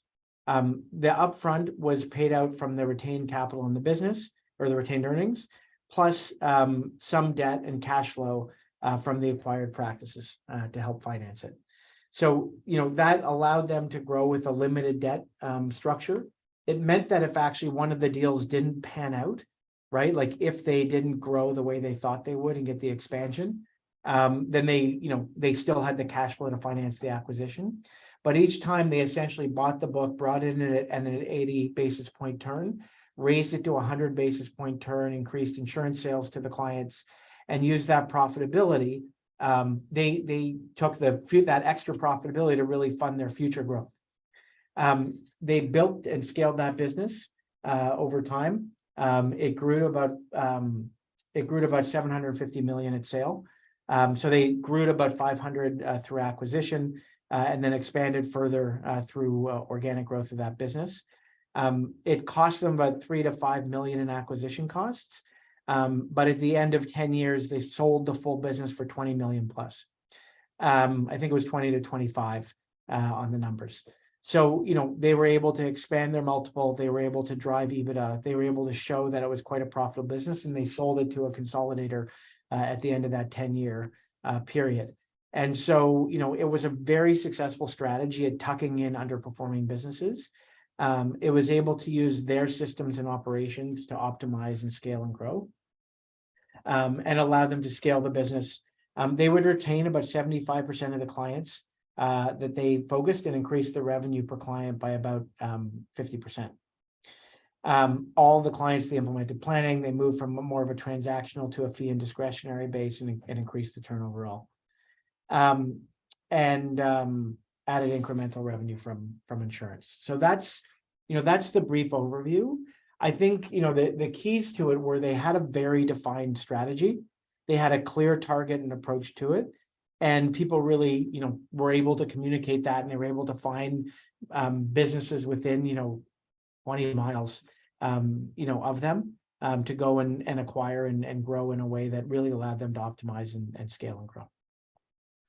The upfront was paid out from the retained capital in the business or the retained earnings, plus some debt and cash flow from the acquired practices to help finance it. So, that allowed them to grow with a limited debt structure. It meant that if actually one of the deals didn't pan out, right, like if they didn't grow the way they thought they would and get the expansion, then they still had the cash flow to finance the acquisition. But each time they essentially bought the book, brought it in at an 80 basis point turn, raised it to 100 basis point turn, increased insurance sales to the clients, and used that profitability. They took that extra profitability to really fund their future growth. They built and scaled that business over time. It grew to about 750 million at sale. So they grew to about 500 through acquisition, and then expanded further through organic growth of that business. It cost them about 3 to 5 million in acquisition costs. But at the end of 10 years, they sold the full business for 20 million plus. I think it was 20 to 25 on the numbers. So, they were able to expand their multiple. They were able to drive EBITDA. They were able to show that it was quite a profitable business, and they sold it to a consolidator at the end of that 10-year period. And so, it was a very successful strategy at tucking in underperforming businesses. It was able to use their systems and operations to optimize and scale and grow, and allow them to scale the business. They would retain about 75% of the clients that they focused, and increase the revenue per client by about 50%. All the clients they implemented planning, they moved from more of a transactional to a fee and discretionary base, and increased the turnover all. Added incremental revenue from insurance. So that's the brief overview. I think, the keys to it were they had a very defined strategy. They had a clear target and approach to it. And people really, were able to communicate that, and they were able to find businesses within, 20 miles, of them to go and acquire and grow in a way that really allowed them to optimize and scale and grow.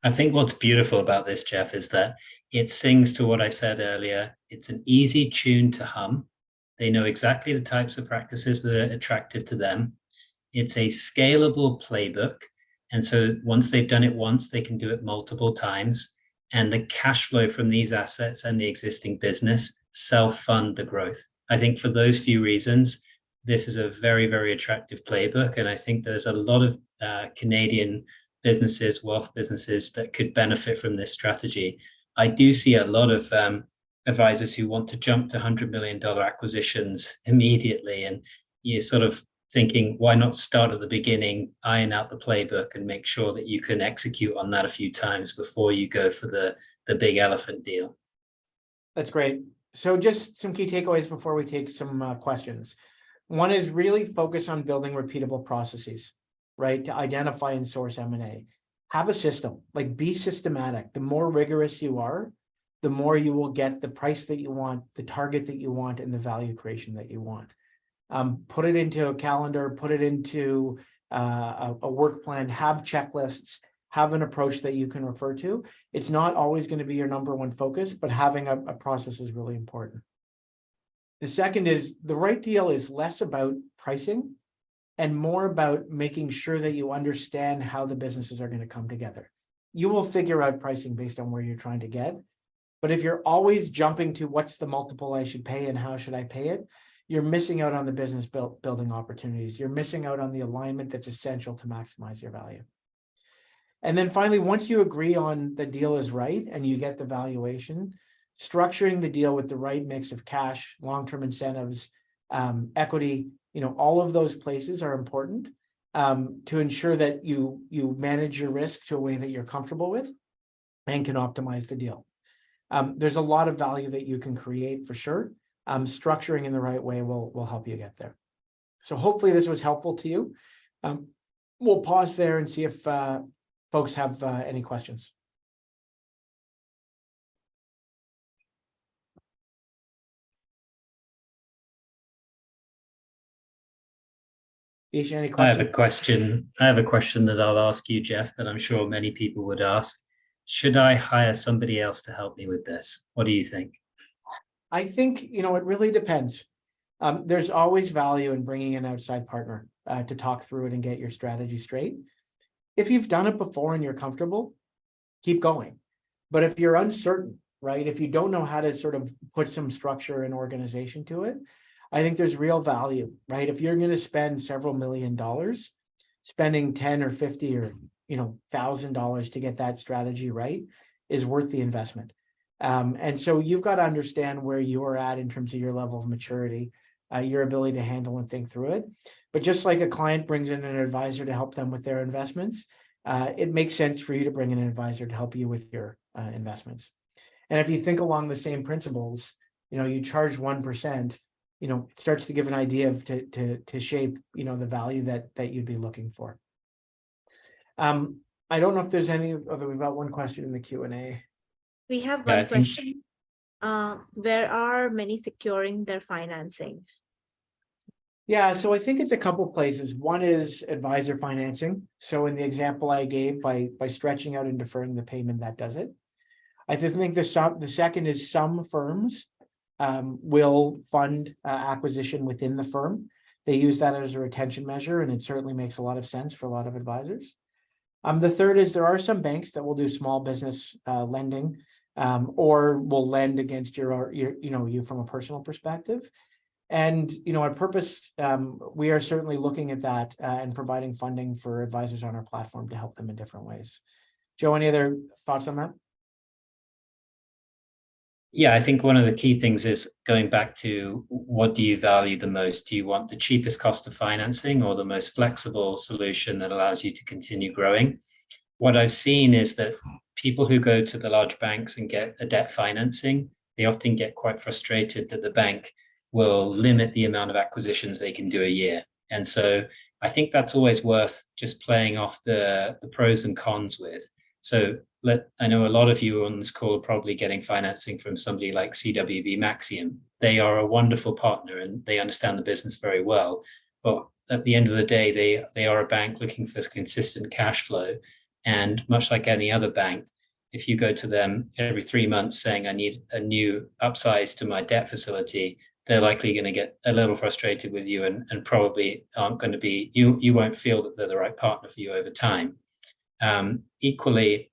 I think what's beautiful about this, Jeff, is that it sings to what I said earlier. It's an easy tune to hum. They know exactly the types of practices that are attractive to them. It's a scalable playbook. And so once they've done it once, they can do it multiple times. And the cash flow from these assets and the existing business self-fund the growth. I think for those few reasons, this is a very, very attractive playbook. And I think there's a lot of Canadian businesses, wealth businesses, that could benefit from this strategy. I do see a lot of advisors who want to jump to $100 million acquisitions immediately. And you're sort of thinking, why not start at the beginning, iron out the playbook, and make sure that you can execute on that a few times before you go for the big elephant deal? That's great. So just some key takeaways before we take some questions. One is really focus on building repeatable processes, right? To identify and source M&A. Have a system, like be systematic. The more rigorous you are, the more you will get the price that you want, the target that you want, and the value creation that you want. Put it into a calendar, put it into a work plan, have checklists, have an approach that you can refer to. It's not always going to be your number one focus, but having a process is really important. The second is the right deal is less about pricing and more about making sure that you understand how the businesses are going to come together. You will figure out pricing based on where you're trying to get. But if you're always jumping to what's the multiple I should pay and how should I pay it, you're missing out on the business building opportunities. You're missing out on the alignment that's essential to maximize your value. And then finally, once you agree on the deal is right and you get the valuation, structuring the deal with the right mix of cash, long-term incentives, equity, all of those places are important to ensure that you manage your risk to a way that you're comfortable with and can optimize the deal. There's a lot of value that you can create for sure. Structuring in the right way will help you get there. So hopefully this was helpful to you. We'll pause there and see if folks have any questions. Isha, any I have questions? I have a question that I'll ask you, Jeff, that I'm sure many people would ask. Should I hire somebody else to help me with this? What do you think? I think, it really depends. There's always value in bringing an outside partner to talk through it and get your strategy straight. If you've done it before and you're comfortable, keep going. But if you're uncertain, right, if you don't know how to sort of put some structure and organization to it, I think there's real value, right? If you're going to spend several $1 million, spending 10 or 50 or $1,000 to get that strategy right is worth the investment. And so you've got to understand where you're at in terms of your level of maturity, your ability to handle and think through it. But just like a client brings in an advisor to help them with their investments, it makes sense for you to bring in an advisor to help you with your investments. And if you think along the same principles, you charge 1%, it starts to give an idea of to shape, the value that you'd be looking for. I don't know if there's any other. We've got one question in the Q&A. We have one question. Where are many securing their financing? Yeah, so I think it's a couple places. One is advisor financing. So in the example I gave, by stretching out and deferring the payment, that does it. I think the second is some firms will fund acquisition within the firm. They use that as a retention measure, and it certainly makes a lot of sense for a lot of advisors. The third is there are some banks that will do small business lending or will lend against you from a personal perspective. And, at Purpose, we are certainly looking at that and providing funding for advisors on our platform to help them in different ways. Joe, any other thoughts on that? Yeah, I think one of the key things is going back to what do you value the most? Do you want the cheapest cost of financing or the most flexible solution that allows you to continue growing? What I've seen is that people who go to the large banks and get a debt financing, they often get quite frustrated that the bank will limit the amount of acquisitions they can do a year. And so I think that's always worth just playing off the pros and cons with. So I know a lot of you on this call are probably getting financing from somebody like CWB Maxium. They are a wonderful partner and they understand the business very well. But at the end of the day, they are a bank looking for consistent cash flow. And much like any other bank, if you go to them every 3 months saying, I need a new upsize to my debt facility, they're likely going to get a little frustrated with you and probably aren't going to be, you won't feel that they're the right partner for you over time. Equally,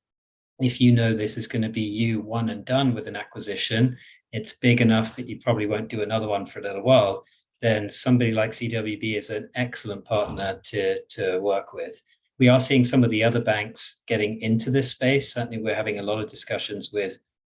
if you know this is going to be you one and done with an acquisition, it's big enough that you probably won't do another one for a little while, then somebody like CWB is an excellent partner to work with. We are seeing some of the other banks getting into this space. Certainly, we're having a lot of discussions with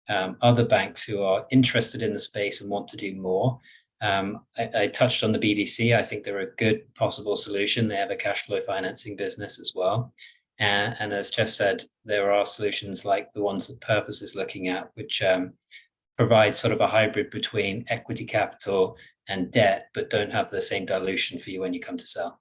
other banks who are interested in the space and want to do more. I touched on the BDC. I think they're a good possible solution. They have a cash flow financing business as well. And as Jeff said, there are solutions like the ones that Purpose is looking at, which provide sort of a hybrid between equity capital and debt, but don't have the same dilution for you when you come to sell.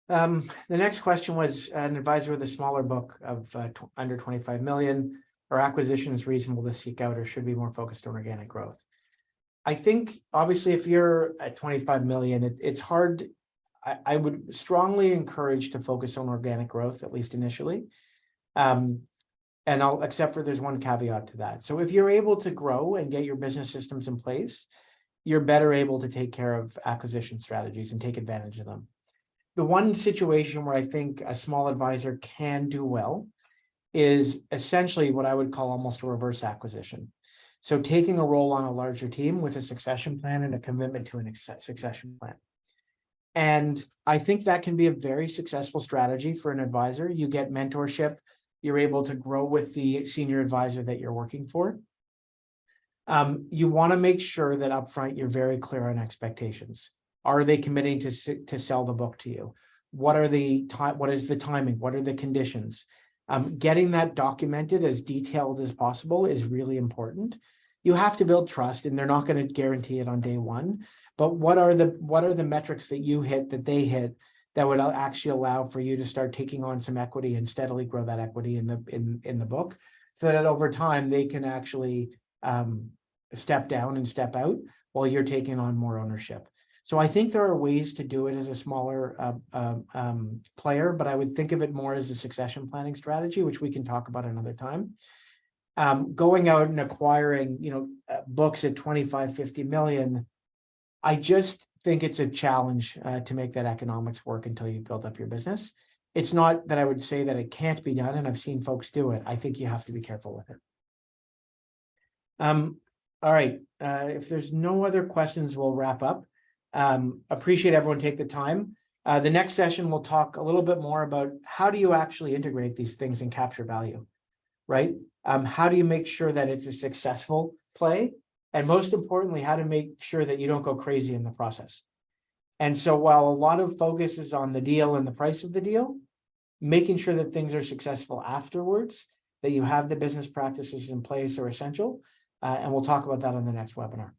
The next question was an advisor with a smaller book of under 25 million. Are acquisitions reasonable to seek out, or should be more focused on organic growth? I think obviously if you're at 25 million, it's hard. I would strongly encourage to focus on organic growth, at least initially. And except for there's one caveat to that. So if you're able to grow and get your business systems in place, you're better able to take care of acquisition strategies and take advantage of them. The one situation where I think a small advisor can do well is essentially what I would call almost a reverse acquisition. So taking a role on a larger team with a succession plan and a commitment to a succession plan. And I think that can be a very successful strategy for an advisor. You get mentorship, you're able to grow with the senior advisor that you're working for. You want to make sure that upfront you're very clear on expectations. Are they committing to sell the book to you? What is the timing? What are the conditions? Getting that documented as detailed as possible is really important. You have to build trust, and they're not going to guarantee it on day one. But what are the metrics that you hit, that they hit, that would actually allow for you to start taking on some equity and steadily grow that equity in the book, so that over time they can actually step down and step out while you're taking on more ownership. So I think there are ways to do it as a smaller player, but I would think of it more as a succession planning strategy, which we can talk about another time. Going out and acquiring, books at 25, 50 million, I just think it's a challenge to make that economics work until you build up your business. It's not that I would say that it can't be done, and I've seen folks do it. I think you have to be careful with it. All right, if there's no other questions, we'll wrap up. Appreciate everyone take the time. The next session, we'll talk a little bit more about how do you actually integrate these things and capture value, right? How do you make sure that it's a successful play? And most importantly, how to make sure that you don't go crazy in the process. And so while a lot of focus is on the deal and the price of the deal, making sure that things are successful afterwards, that you have the business practices in place are essential. And we'll talk about that on the next webinar.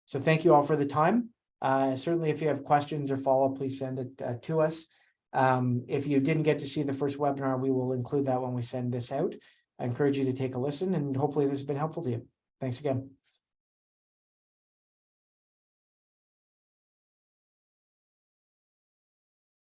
So thank you all for the time. Certainly, if you have questions or follow-up, please send it to us. If you didn't get to see the first webinar, we will include that when we send this out. I encourage you to take a listen, and hopefully this has been helpful to you. Thanks again.